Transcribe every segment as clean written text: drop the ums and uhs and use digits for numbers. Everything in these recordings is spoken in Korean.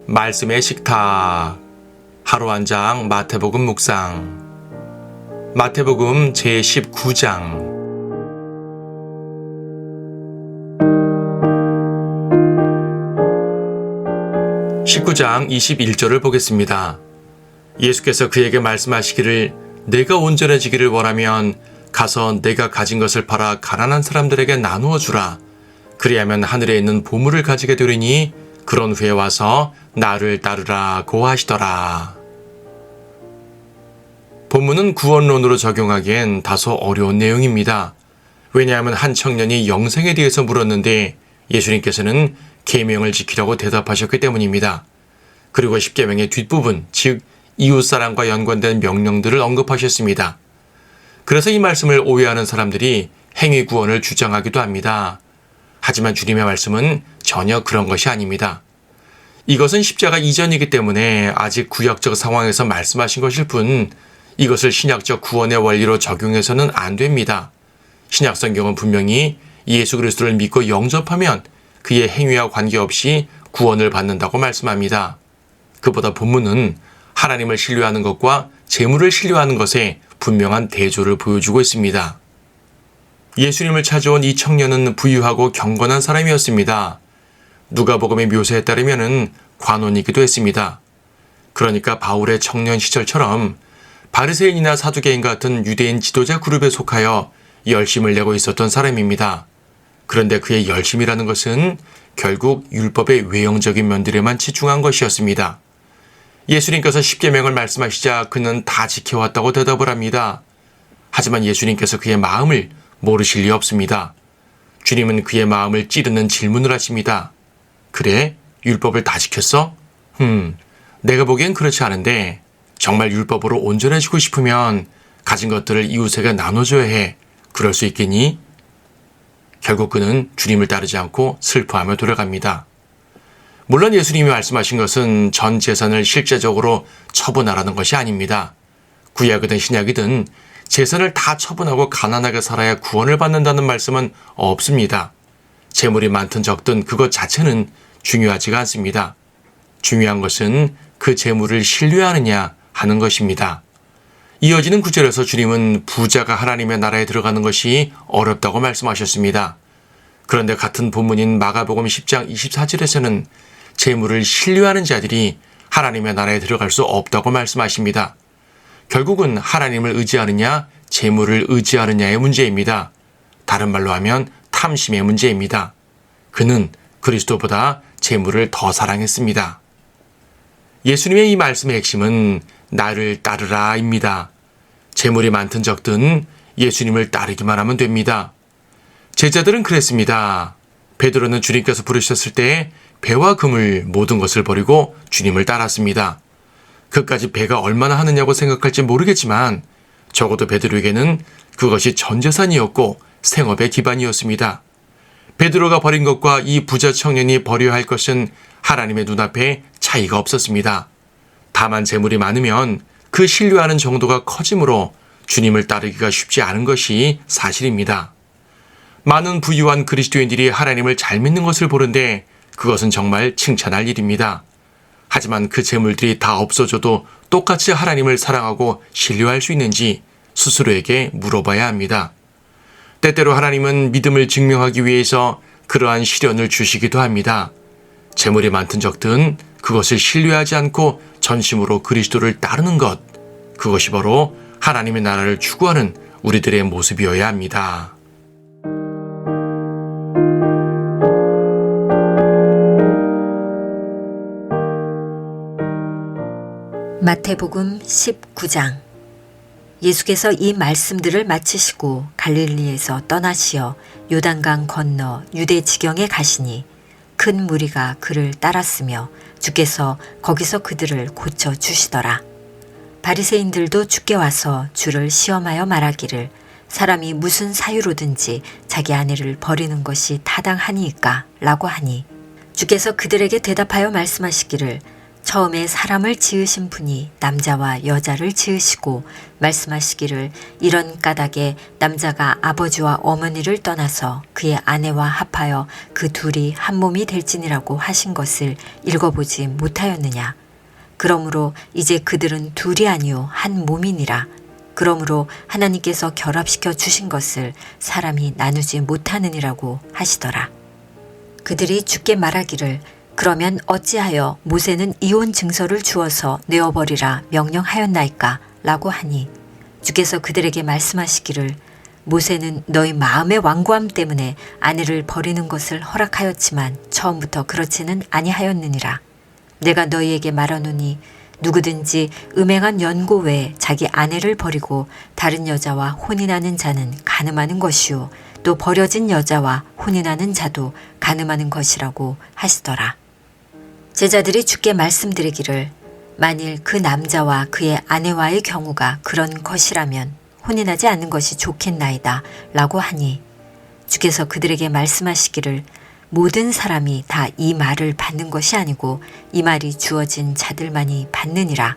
말씀의 식탁. 하루 한 장 마태복음 묵상. 마태복음 제19장. 19장 21절을 보겠습니다. 예수께서 그에게 말씀하시기를 내가 온전해지기를 원하면 가서 내가 가진 것을 팔아 가난한 사람들에게 나누어 주라. 그리하면 하늘에 있는 보물을 가지게 되리니 그런 후에 와서 나를 따르라고 하시더라. 본문은 구원론으로 적용하기엔 다소 어려운 내용입니다. 왜냐하면 한 청년이 영생에 대해서 물었는데 예수님께서는 계명을 지키라고 대답하셨기 때문입니다. 그리고 십계명의 뒷부분, 즉 이웃사랑과 연관된 명령들을 언급하셨습니다. 그래서 이 말씀을 오해하는 사람들이 행위 구원을 주장하기도 합니다. 하지만 주님의 말씀은 전혀 그런 것이 아닙니다. 이것은 십자가 이전이기 때문에 아직 구약적 상황에서 말씀하신 것일 뿐 이것을 신약적 구원의 원리로 적용해서는 안 됩니다. 신약 성경은 분명히 예수 그리스도를 믿고 영접하면 그의 행위와 관계없이 구원을 받는다고 말씀합니다. 그보다 본문은 하나님을 신뢰하는 것과 재물을 신뢰하는 것에 분명한 대조를 보여주고 있습니다. 예수님을 찾아온 이 청년은 부유하고 경건한 사람이었습니다. 누가복음의 묘사에 따르면 관원이기도 했습니다. 그러니까 바울의 청년 시절처럼 바리새인이나 사두개인 같은 유대인 지도자 그룹에 속하여 열심을 내고 있었던 사람입니다. 그런데 그의 열심이라는 것은 결국 율법의 외형적인 면들에만 치중한 것이었습니다. 예수님께서 십계명을 말씀하시자 그는 다 지켜왔다고 대답을 합니다. 하지만 예수님께서 그의 마음을 모르실 리 없습니다. 주님은 그의 마음을 찌르는 질문을 하십니다. 그래? 율법을 다 지켰어? 내가 보기엔 그렇지 않은데 정말 율법으로 온전해지고 싶으면 가진 것들을 이웃에게 나눠줘야 해. 그럴 수 있겠니? 결국 그는 주님을 따르지 않고 슬퍼하며 돌아갑니다. 물론 예수님이 말씀하신 것은 전 재산을 실제적으로 처분하라는 것이 아닙니다. 구약이든 신약이든 재산을 다 처분하고 가난하게 살아야 구원을 받는다는 말씀은 없습니다. 재물이 많든 적든 그것 자체는 중요하지가 않습니다. 중요한 것은 그 재물을 신뢰하느냐 하는 것입니다. 이어지는 구절에서 주님은 부자가 하나님의 나라에 들어가는 것이 어렵다고 말씀하셨습니다. 그런데 같은 본문인 마가복음 10장 24절에서는 재물을 신뢰하는 자들이 하나님의 나라에 들어갈 수 없다고 말씀하십니다. 결국은 하나님을 의지하느냐, 재물을 의지하느냐의 문제입니다. 다른 말로 하면 탐심의 문제입니다. 그는 그리스도보다 재물을 더 사랑했습니다. 예수님의 이 말씀의 핵심은 나를 따르라입니다. 재물이 많든 적든 예수님을 따르기만 하면 됩니다. 제자들은 그랬습니다. 베드로는 주님께서 부르셨을 때 배와 금을 모든 것을 버리고 주님을 따랐습니다. 그까지 배가 얼마나 하느냐고 생각할지 모르겠지만 적어도 베드로에게는 그것이 전 재산이었고 생업의 기반이었습니다. 베드로가 버린 것과 이 부자 청년이 버려야 할 것은 하나님의 눈앞에 차이가 없었습니다. 다만 재물이 많으면 그 신뢰하는 정도가 커지므로 주님을 따르기가 쉽지 않은 것이 사실입니다. 많은 부유한 그리스도인들이 하나님을 잘 믿는 것을 보는데 그것은 정말 칭찬할 일입니다. 하지만 그 재물들이 다 없어져도 똑같이 하나님을 사랑하고 신뢰할 수 있는지 스스로에게 물어봐야 합니다. 때때로 하나님은 믿음을 증명하기 위해서 그러한 시련을 주시기도 합니다. 재물이 많든 적든 그것을 신뢰하지 않고 전심으로 그리스도를 따르는 것, 그것이 바로 하나님의 나라를 추구하는 우리들의 모습이어야 합니다. 마태복음 19장. 예수께서 이 말씀들을 마치시고 갈릴리에서 떠나시어 요단강 건너 유대 지경에 가시니 큰 무리가 그를 따랐으며 주께서 거기서 그들을 고쳐 주시더라. 바리새인들도 주께 와서 주를 시험하여 말하기를 사람이 무슨 사유로든지 자기 아내를 버리는 것이 타당하니이까 라고 하니 주께서 그들에게 대답하여 말씀하시기를 처음에 사람을 지으신 분이 남자와 여자를 지으시고 말씀하시기를 이런 까닭에 남자가 아버지와 어머니를 떠나서 그의 아내와 합하여 그 둘이 한 몸이 될지니라고 하신 것을 읽어보지 못하였느냐. 그러므로 이제 그들은 둘이 아니요 한 몸이니라. 그러므로 하나님께서 결합시켜 주신 것을 사람이 나누지 못하느니라고 하시더라. 그들이 주께 말하기를 그러면 어찌하여 모세는 이혼 증서를 주어서 내어버리라 명령하였나이까 라고 하니 주께서 그들에게 말씀하시기를 모세는 너희 마음의 완고함 때문에 아내를 버리는 것을 허락하였지만 처음부터 그렇지는 아니하였느니라. 내가 너희에게 말하노니 누구든지 음행한 연고 외에 자기 아내를 버리고 다른 여자와 혼인하는 자는 간음하는 것이요 또 버려진 여자와 혼인하는 자도 간음하는 것이라고 하시더라. 제자들이 주께 말씀드리기를 만일 그 남자와 그의 아내와의 경우가 그런 것이라면 혼인하지 않는 것이 좋겠나이다 라고 하니 주께서 그들에게 말씀하시기를 모든 사람이 다 이 말을 받는 것이 아니고 이 말이 주어진 자들만이 받느니라.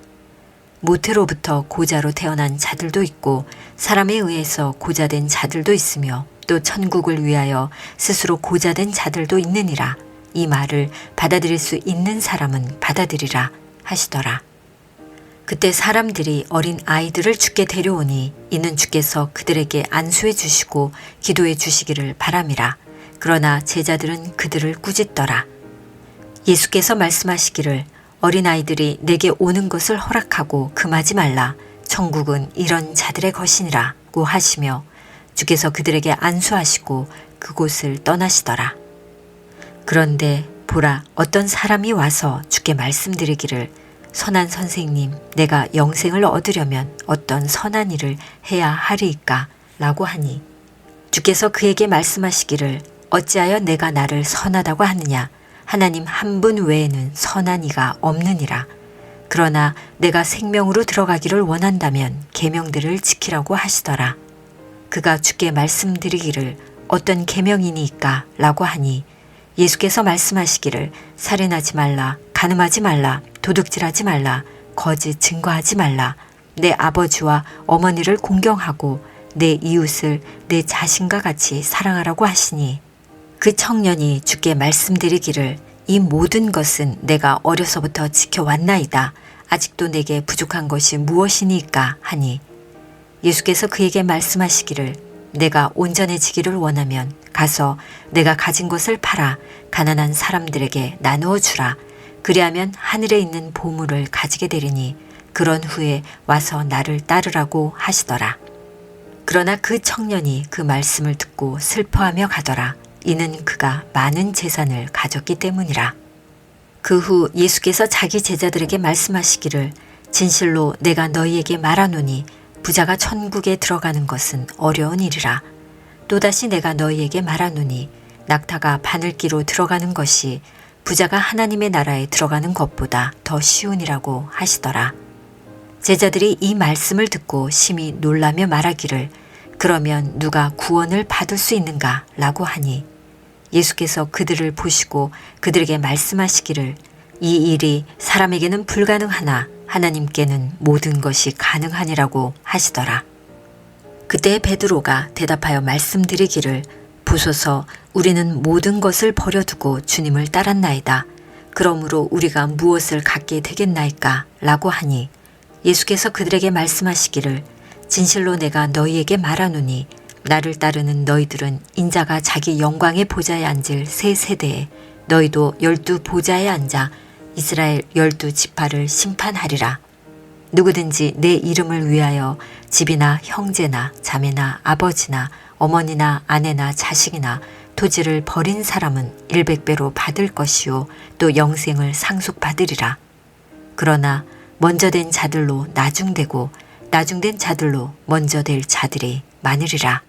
모태로부터 고자로 태어난 자들도 있고 사람에 의해서 고자된 자들도 있으며 또 천국을 위하여 스스로 고자된 자들도 있느니라. 이 말을 받아들일 수 있는 사람은 받아들이라 하시더라. 그때 사람들이 어린 아이들을 주께 데려오니 이는 주께서 그들에게 안수해 주시고 기도해 주시기를 바람이라. 그러나 제자들은 그들을 꾸짖더라. 예수께서 말씀하시기를 어린아이들이 내게 오는 것을 허락하고 금하지 말라. 천국은 이런 자들의 것이니라고 하시며 주께서 그들에게 안수하시고 그곳을 떠나시더라. 그런데 보라 어떤 사람이 와서 주께 말씀드리기를 선한 선생님 내가 영생을 얻으려면 어떤 선한 일을 해야 하리이까 라고 하니 주께서 그에게 말씀하시기를 어찌하여 내가 나를 선하다고 하느냐. 하나님 한 분 외에는 선한 이가 없느니라. 그러나 내가 생명으로 들어가기를 원한다면 계명들을 지키라고 하시더라. 그가 주께 말씀드리기를 어떤 계명이니까 라고 하니 예수께서 말씀하시기를 살인하지 말라, 간음하지 말라, 도둑질하지 말라, 거짓 증거하지 말라, 내 아버지와 어머니를 공경하고 내 이웃을 내 자신과 같이 사랑하라고 하시니 그 청년이 주께 말씀드리기를 이 모든 것은 내가 어려서부터 지켜왔나이다. 아직도 내게 부족한 것이 무엇이니까 하니 예수께서 그에게 말씀하시기를 내가 온전해지기를 원하면 가서 내가 가진 것을 팔아 가난한 사람들에게 나누어 주라. 그리하면 하늘에 있는 보물을 가지게 되리니 그런 후에 와서 나를 따르라고 하시더라. 그러나 그 청년이 그 말씀을 듣고 슬퍼하며 가더라. 이는 그가 많은 재산을 가졌기 때문이라. 그 후 예수께서 자기 제자들에게 말씀하시기를 진실로 내가 너희에게 말하노니 부자가 천국에 들어가는 것은 어려운 일이라. 또다시 내가 너희에게 말하노니 낙타가 바늘기로 들어가는 것이 부자가 하나님의 나라에 들어가는 것보다 더 쉬운이라고 하시더라. 제자들이 이 말씀을 듣고 심히 놀라며 말하기를 그러면 누가 구원을 받을 수 있는가 라고 하니 예수께서 그들을 보시고 그들에게 말씀하시기를 이 일이 사람에게는 불가능하나 하나님께는 모든 것이 가능하니라고 하시더라. 그때 베드로가 대답하여 말씀드리기를 보소서 우리는 모든 것을 버려두고 주님을 따랐나이다. 그러므로 우리가 무엇을 갖게 되겠나이까 라고 하니 예수께서 그들에게 말씀하시기를 진실로 내가 너희에게 말하노니 나를 따르는 너희들은 인자가 자기 영광의 보좌에 앉을 새 세대에 너희도 12 보좌에 앉아 이스라엘 12 지파를 심판하리라. 누구든지 내 이름을 위하여 집이나 형제나 자매나 아버지나 어머니나 아내나 자식이나 토지를 버린 사람은 100배로 받을 것이요 또 영생을 상속받으리라. 그러나 먼저 된 자들로 나중되고 나중된 자들로 먼저 될 자들이 많으리라.